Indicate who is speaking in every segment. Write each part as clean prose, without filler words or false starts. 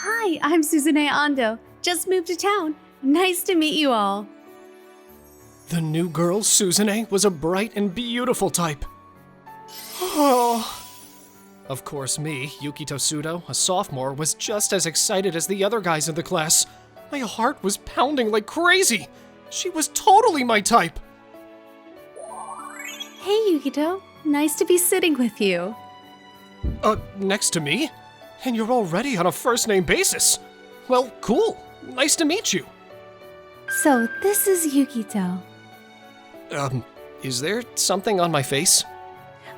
Speaker 1: Hi, I'm Suzune Ando. Just moved to town. Nice to meet you all.
Speaker 2: The new girl, Suzune, was a bright and beautiful type. Oh. Of course, me, Yukito Sudo, a sophomore, was just as excited as the other guys in the class. My heart was pounding like crazy. She was totally my type.
Speaker 1: Hey, Yukito. Nice to be sitting with you.
Speaker 2: Next to me? And you're already on a first-name basis. Well, cool. Nice to meet you.
Speaker 1: So, this is Yukito.
Speaker 2: Is there something on my face?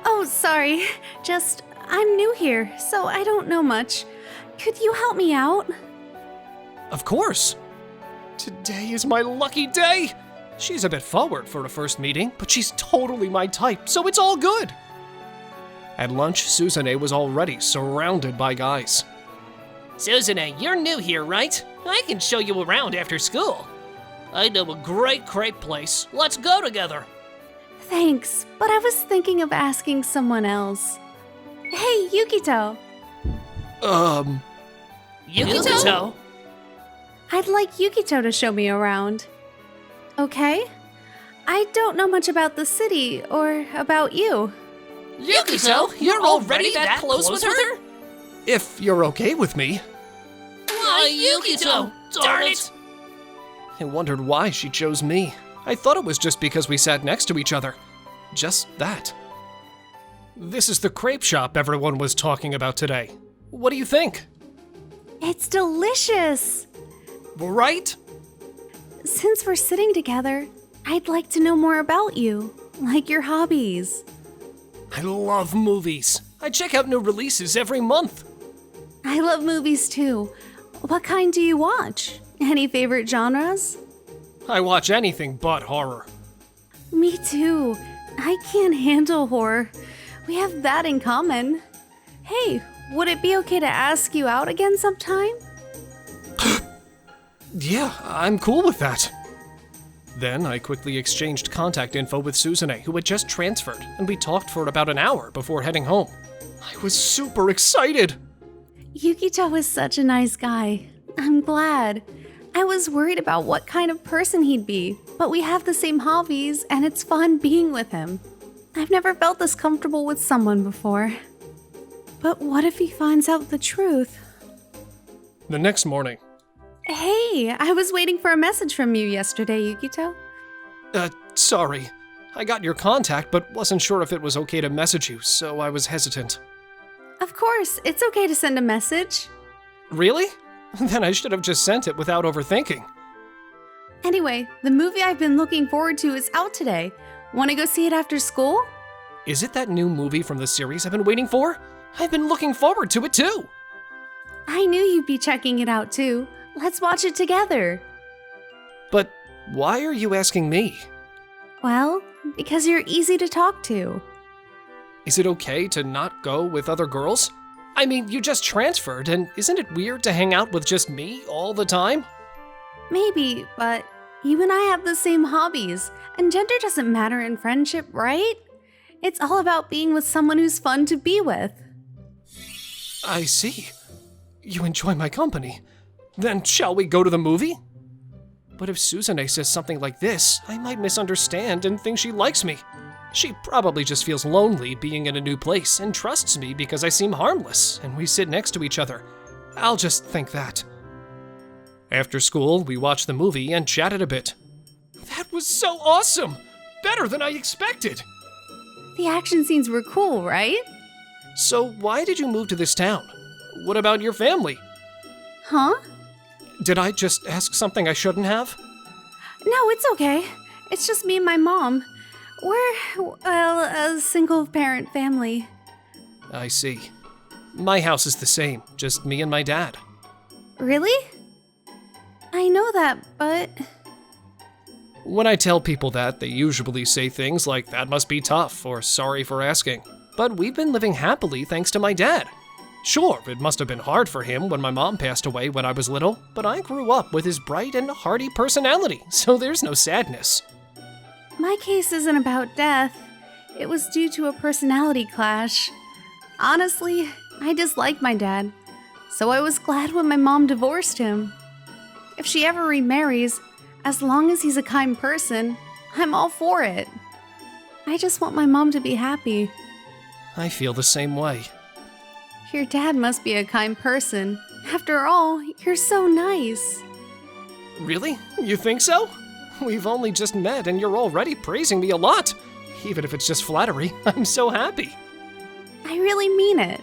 Speaker 1: Oh, sorry. I'm new here, so I don't know much. Could you help me out?
Speaker 2: Of course. Today is my lucky day. She's a bit forward for a first meeting, but she's totally my type, so it's all good. At lunch, Suzune was already surrounded by guys.
Speaker 3: Suzune, you're new here, right? I can show you around after school. I know a great crepe place. Let's go together.
Speaker 1: Thanks, but I was thinking of asking someone else. Hey, Yukito.
Speaker 3: Yukito?
Speaker 1: I'd like Yukito to show me around. Okay? I don't know much about the city or about you.
Speaker 3: Yukito, you're already that close with her?
Speaker 2: If you're okay with me.
Speaker 3: Why, Yukito? Darn it!
Speaker 2: I wondered why she chose me. I thought it was just because we sat next to each other. Just that. This is the crepe shop everyone was talking about today. What do you think?
Speaker 1: It's delicious!
Speaker 2: Right?
Speaker 1: Since we're sitting together, I'd like to know more about you, like your hobbies.
Speaker 2: I love movies. I check out new releases every month.
Speaker 1: I love movies too. What kind do you watch? Any favorite genres?
Speaker 2: I watch anything but horror.
Speaker 1: Me too. I can't handle horror. We have that in common. Hey, would it be okay to ask you out again sometime?
Speaker 2: Yeah, I'm cool with that. Then I quickly exchanged contact info with Suzune, who had just transferred, and we talked for about an hour before heading home. I was super excited!
Speaker 1: Yukito is such a nice guy. I'm glad. I was worried about what kind of person he'd be, but we have the same hobbies, and it's fun being with him. I've never felt this comfortable with someone before. But what if he finds out the truth?
Speaker 2: The next morning.
Speaker 1: Hey, I was waiting for a message from you yesterday, Yukito.
Speaker 2: Sorry. I got your contact, but wasn't sure if it was okay to message you, so I was hesitant.
Speaker 1: Of course, it's okay to send a message.
Speaker 2: Really? Then I should have just sent it without overthinking.
Speaker 1: Anyway, the movie I've been looking forward to is out today. Want to go see it after school?
Speaker 2: Is it that new movie from the series I've been waiting for? I've been looking forward to it too!
Speaker 1: I knew you'd be checking it out too. Let's watch it together.
Speaker 2: But why are you asking me?
Speaker 1: Well, because you're easy to talk to.
Speaker 2: Is it okay to not go with other girls? I mean, you just transferred, and isn't it weird to hang out with just me all the time?
Speaker 1: Maybe, but you and I have the same hobbies, and gender doesn't matter in friendship, right? It's all about being with someone who's fun to be with.
Speaker 2: I see. You enjoy my company. Then shall we go to the movie? But if Suzune says something like this, I might misunderstand and think she likes me. She probably just feels lonely being in a new place and trusts me because I seem harmless and we sit next to each other. I'll just think that. After school, we watched the movie and chatted a bit. That was so awesome! Better than I expected!
Speaker 1: The action scenes were cool, right?
Speaker 2: So why did you move to this town? What about your family?
Speaker 1: Huh?
Speaker 2: Did I just ask something I shouldn't have?
Speaker 1: No, it's okay. It's just me and my mom. We're, well, a single-parent family.
Speaker 2: I see. My house is the same, just me and my dad.
Speaker 1: Really? I know that, but...
Speaker 2: When I tell people that, they usually say things like, "That must be tough," or "Sorry for asking." But we've been living happily thanks to my dad. Sure, it must have been hard for him when my mom passed away when I was little, but I grew up with his bright and hearty personality, so there's no sadness.
Speaker 1: My case isn't about death. It was due to a personality clash. Honestly, I disliked my dad. So I was glad when my mom divorced him. If she ever remarries, as long as he's a kind person, I'm all for it. I just want my mom to be happy.
Speaker 2: I feel the same way.
Speaker 1: Your dad must be a kind person. After all, you're so nice.
Speaker 2: Really? You think so? We've only just met and you're already praising me a lot. Even if it's just flattery, I'm so happy.
Speaker 1: I really mean it.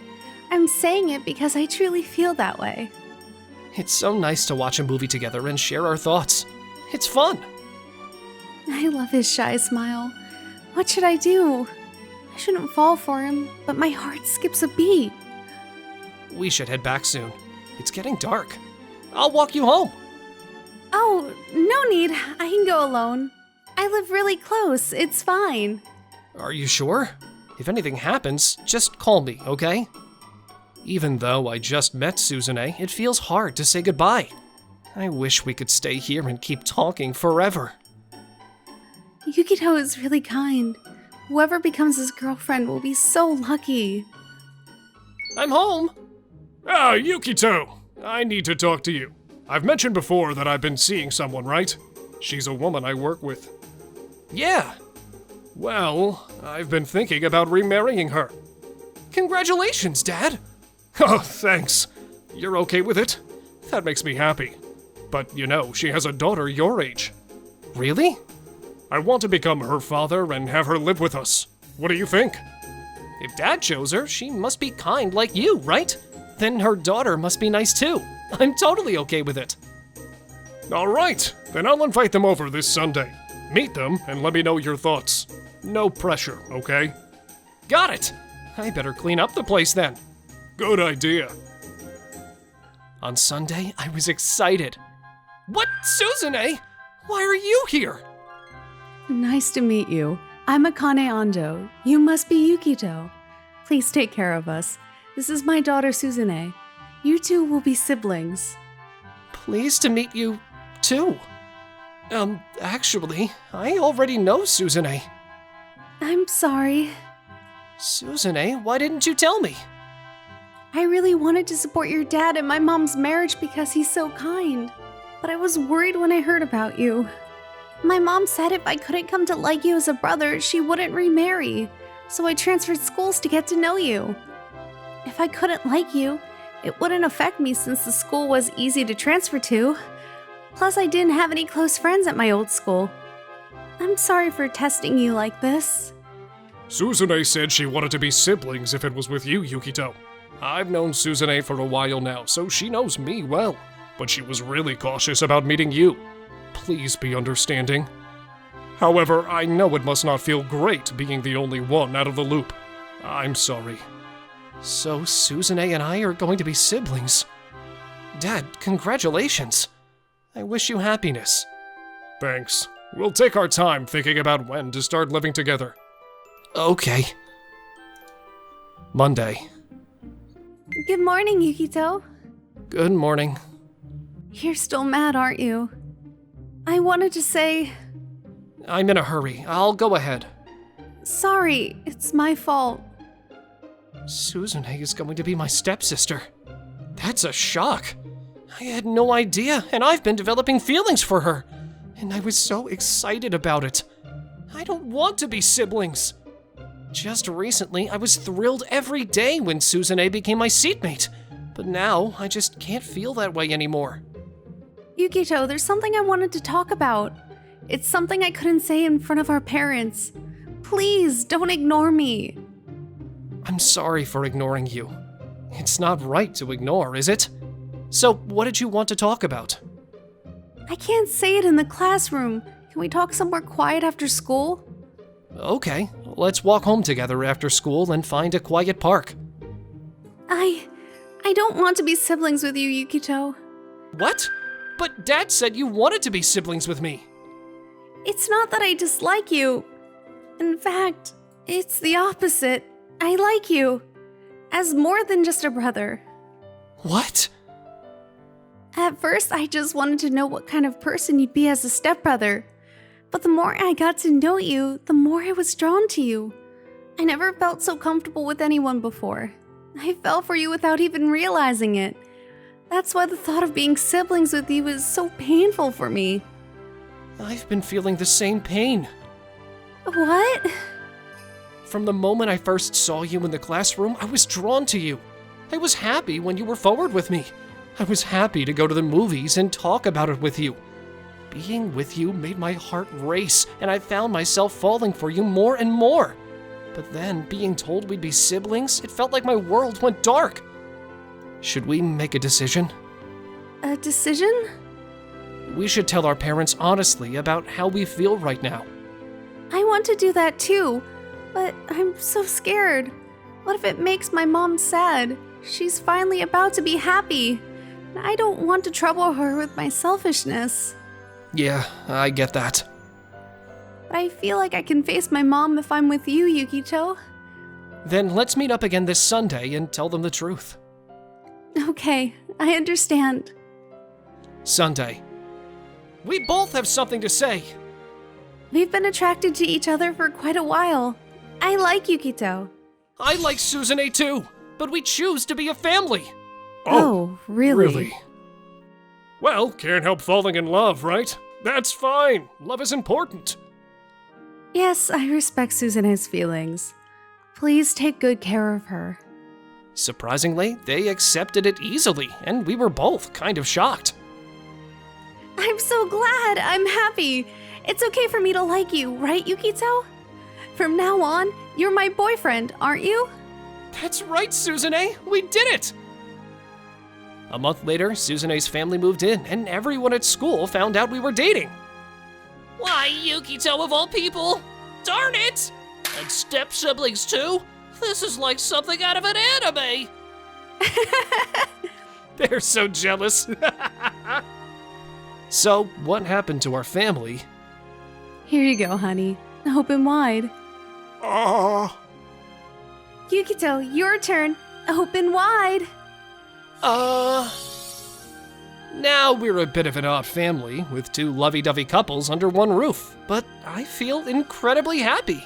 Speaker 1: I'm saying it because I truly feel that way.
Speaker 2: It's so nice to watch a movie together and share our thoughts. It's fun.
Speaker 1: I love his shy smile. What should I do? I shouldn't fall for him, but my heart skips a beat.
Speaker 2: We should head back soon. It's getting dark. I'll walk you home.
Speaker 1: Oh, no need. I can go alone. I live really close. It's fine.
Speaker 2: Are you sure? If anything happens, just call me, okay? Even though I just met Suzune, it feels hard to say goodbye. I wish we could stay here and keep talking forever.
Speaker 1: Yukito is really kind. Whoever becomes his girlfriend will be so lucky.
Speaker 2: I'm home.
Speaker 4: Ah, Yukito! I need to talk to you. I've mentioned before that I've been seeing someone, right? She's a woman I work with.
Speaker 2: Yeah.
Speaker 4: Well, I've been thinking about remarrying her.
Speaker 2: Congratulations, Dad.
Speaker 4: Oh, thanks. You're okay with it? That makes me happy. But you know, she has a daughter your age.
Speaker 2: Really?
Speaker 4: I want to become her father and have her live with us. What do you think?
Speaker 2: If Dad chose her, she must be kind like you, right? Then her daughter must be nice too. I'm totally okay with it.
Speaker 4: All right, then I'll invite them over this Sunday. Meet them and let me know your thoughts. No pressure, okay?
Speaker 2: Got it. I better clean up the place then.
Speaker 4: Good idea.
Speaker 2: On Sunday, I was excited. What, Suzune? Why are you here?
Speaker 1: Nice to meet you. I'm Akane Ando. You must be Yukito. Please take care of us. This is my daughter Suzune. You two will be siblings.
Speaker 2: Pleased to meet you, too. Actually, I already know Suzune.
Speaker 1: I'm sorry.
Speaker 2: Suzune, why didn't you tell me?
Speaker 1: I really wanted to support your dad and my mom's marriage because he's so kind. But I was worried when I heard about you. My mom said if I couldn't come to like you as a brother, she wouldn't remarry. So I transferred schools to get to know you. If I couldn't like you, it wouldn't affect me since the school was easy to transfer to. Plus, I didn't have any close friends at my old school. I'm sorry for testing you like this.
Speaker 4: Suzune said she wanted to be siblings if it was with you, Yukito. I've known Suzune for a while now, so she knows me well. But she was really cautious about meeting you. Please be understanding. However, I know it must not feel great being the only one out of the loop. I'm sorry.
Speaker 2: So Suzune and I are going to be siblings. Dad, congratulations. I wish you happiness.
Speaker 4: Thanks. We'll take our time thinking about when to start living together.
Speaker 2: Okay. Monday.
Speaker 1: Good morning, Yukito.
Speaker 2: Good morning.
Speaker 1: You're still mad, aren't you? I wanted to say,
Speaker 2: I'm in a hurry. I'll go ahead.
Speaker 1: sorry, it's my fault.
Speaker 2: Suzune is going to be my stepsister. That's a shock. I had no idea, and I've been developing feelings for her. And I was so excited about it. I don't want to be siblings. Just recently, I was thrilled every day when Suzune became my seatmate. But now, I just can't feel that way anymore.
Speaker 1: Yukito, there's something I wanted to talk about. It's something I couldn't say in front of our parents. Please, don't ignore me.
Speaker 2: I'm sorry for ignoring you. It's not right to ignore, is it? So, what did you want to talk about?
Speaker 1: I can't say it in the classroom. Can we talk somewhere quiet after school?
Speaker 2: Okay, let's walk home together after school and find a quiet park.
Speaker 1: I don't want to be siblings with you, Yukito.
Speaker 2: What? But Dad said you wanted to be siblings with me.
Speaker 1: It's not that I dislike you. In fact, it's the opposite. I like you. As more than just a brother.
Speaker 2: What?
Speaker 1: At first, I just wanted to know what kind of person you'd be as a stepbrother. But the more I got to know you, the more I was drawn to you. I never felt so comfortable with anyone before. I fell for you without even realizing it. That's why the thought of being siblings with you is so painful for me.
Speaker 2: I've been feeling the same pain.
Speaker 1: What?
Speaker 2: From the moment I first saw you in the classroom, I was drawn to you. I was happy when you were forward with me. I was happy to go to the movies and talk about it with you. Being with you made my heart race, and I found myself falling for you more and more. But then, being told we'd be siblings, it felt like my world went dark. Should we make a decision?
Speaker 1: A decision?
Speaker 2: We should tell our parents honestly about how we feel right now.
Speaker 1: I want to do that too, but I'm so scared. What if it makes my mom sad? She's finally about to be happy. I don't want to trouble her with my selfishness.
Speaker 2: Yeah, I get that.
Speaker 1: But I feel like I can face my mom if I'm with you, Yukito.
Speaker 2: Then let's meet up again this Sunday and tell them the truth.
Speaker 1: Okay, I understand.
Speaker 2: Sunday. We both have something to say.
Speaker 1: We've been attracted to each other for quite a while. I like Yukito.
Speaker 2: I like Suzune too, but we choose to be a family.
Speaker 1: Oh, really?
Speaker 4: Well, can't help falling in love, right? That's fine. Love is important.
Speaker 1: Yes, I respect Suzune's feelings. Please take good care of her.
Speaker 2: Surprisingly, they accepted it easily, and we were both kind of shocked.
Speaker 1: I'm so glad. I'm happy. It's okay for me to like you, right, Yukito? From now on, you're my boyfriend, aren't you?
Speaker 2: That's right, Suzune! We did it! A month later, Suzune's family moved in, and everyone at school found out we were dating.
Speaker 3: Why, Yukito of all people? Darn it! And step-siblings too? This is like something out of an anime!
Speaker 2: They're so jealous. So, what happened to our family?
Speaker 1: Here you go, honey. Open wide.
Speaker 4: Ah.
Speaker 1: Yukito, your turn. Open wide.
Speaker 2: Now we're a bit of an odd family, with two lovey-dovey couples under one roof, but I feel incredibly happy.